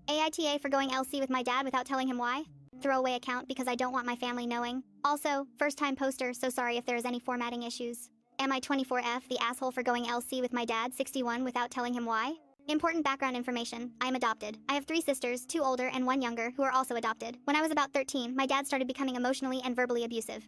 AITA for going LC with my dad without telling him why. Throwaway account because I don't want my family knowing. Also, first time poster, so sorry if there is any formatting issues. Am I 24F the asshole for going LC with my dad 61 without telling him why? Important background information. I am adopted. I have 3 sisters, 2 older and 1 younger, who are also adopted. When I was about 13, my dad started becoming emotionally and verbally abusive.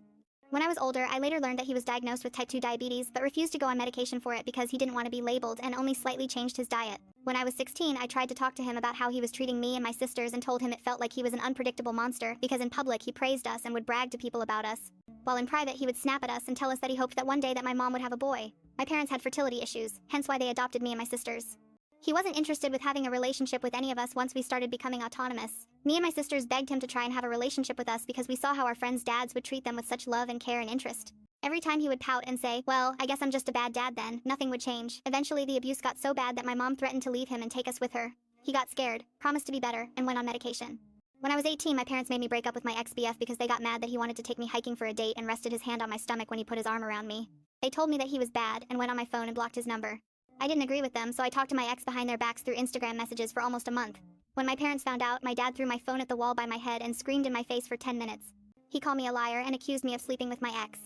When I was older, I later learned that he was diagnosed with type 2 diabetes but refused to go on medication for it because he didn't want to be labeled and only slightly changed his diet. When I was 16, I tried to talk to him about how he was treating me and my sisters and told him it felt like he was an unpredictable monster because in public he praised us and would brag to people about us, while in private he would snap at us and tell us that he hoped that one day that my mom would have a boy. My parents had fertility issues, hence why they adopted me and my sisters. He wasn't interested with having a relationship with any of us once we started becoming autonomous. Me and my sisters begged him to try and have a relationship with us because we saw how our friends' dads would treat them with such love and care and interest. Every time he would pout and say, well, I guess I'm just a bad dad then, nothing would change. Eventually the abuse got so bad that my mom threatened to leave him and take us with her. He got scared, promised to be better, and went on medication. When I was 18, my parents made me break up with my ex-BF because they got mad that he wanted to take me hiking for a date and rested his hand on my stomach when he put his arm around me. They told me that he was bad and went on my phone and blocked his number. I didn't agree with them, so I talked to my ex behind their backs through Instagram messages for almost a month. When my parents found out, my dad threw my phone at the wall by my head and screamed in my face for 10 minutes. He called me a liar and accused me of sleeping with my ex.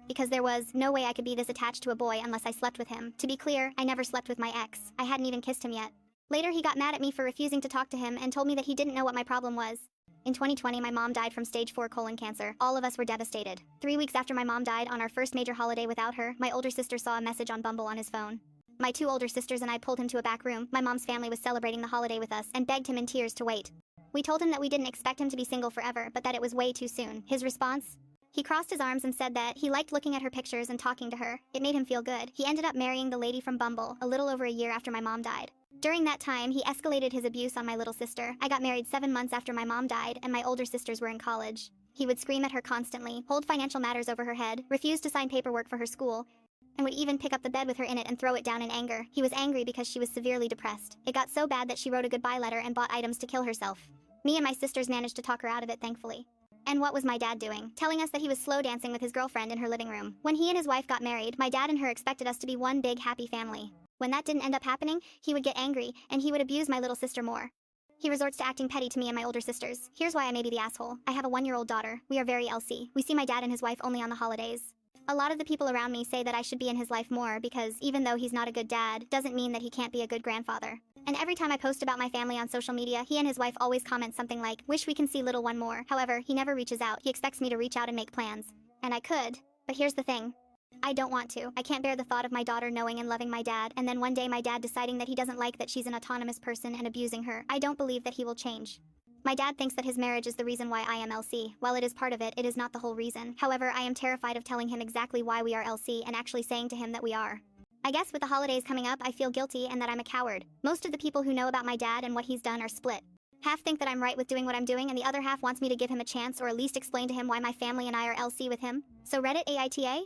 Because there was no way I could be this attached to a boy unless I slept with him. To be clear, I never slept with my ex. I hadn't even kissed him yet. Later he got mad at me for refusing to talk to him and told me that he didn't know what my problem was. In 2020, my mom died from stage 4 colon cancer. All of us were devastated. 3 weeks after my mom died, on our first major holiday without her, my older sister saw a message on Bumble on his phone. My 2 older sisters and I pulled him to a back room. My mom's family was celebrating the holiday with us and begged him in tears to wait. We told him that we didn't expect him to be single forever, but that it was way too soon. His response? He crossed his arms and said that he liked looking at her pictures and talking to her. It made him feel good. He ended up marrying the lady from Bumble a little over a year after my mom died. During that time, he escalated his abuse on my little sister. I got married 7 months after my mom died and my older sisters were in college. He would scream at her constantly, hold financial matters over her head, refuse to sign paperwork for her school, and would even pick up the bed with her in it and throw it down in anger. He was angry because she was severely depressed. It got so bad that she wrote a goodbye letter and bought items to kill herself. Me and my sisters managed to talk her out of it, thankfully. And what was my dad doing? Telling us that he was slow dancing with his girlfriend in her living room. When he and his wife got married, my dad and her expected us to be one big happy family. When that didn't end up happening, he would get angry, and he would abuse my little sister more. He resorts to acting petty to me and my older sisters. Here's why I may be the asshole. I have a 1-year-old daughter. We are very LC. We see my dad and his wife only on the holidays. A lot of the people around me say that I should be in his life more because even though he's not a good dad, doesn't mean that he can't be a good grandfather. And every time I post about my family on social media, he and his wife always comment something like, wish we can see little one more. However, he never reaches out. He expects me to reach out and make plans. And I could, but here's the thing. I don't want to. I can't bear the thought of my daughter knowing and loving my dad, and then one day my dad deciding that he doesn't like that she's an autonomous person and abusing her. I don't believe that he will change. My dad thinks that his marriage is the reason why I am LC. While it is part of it, it is not the whole reason. However, I am terrified of telling him exactly why we are LC and actually saying to him that we are. I guess with the holidays coming up, I feel guilty and that I'm a coward. Most of the people who know about my dad and what he's done are split. Half think that I'm right with doing what I'm doing, and the other half wants me to give him a chance or at least explain to him why my family and I are LC with him. So Reddit AITA?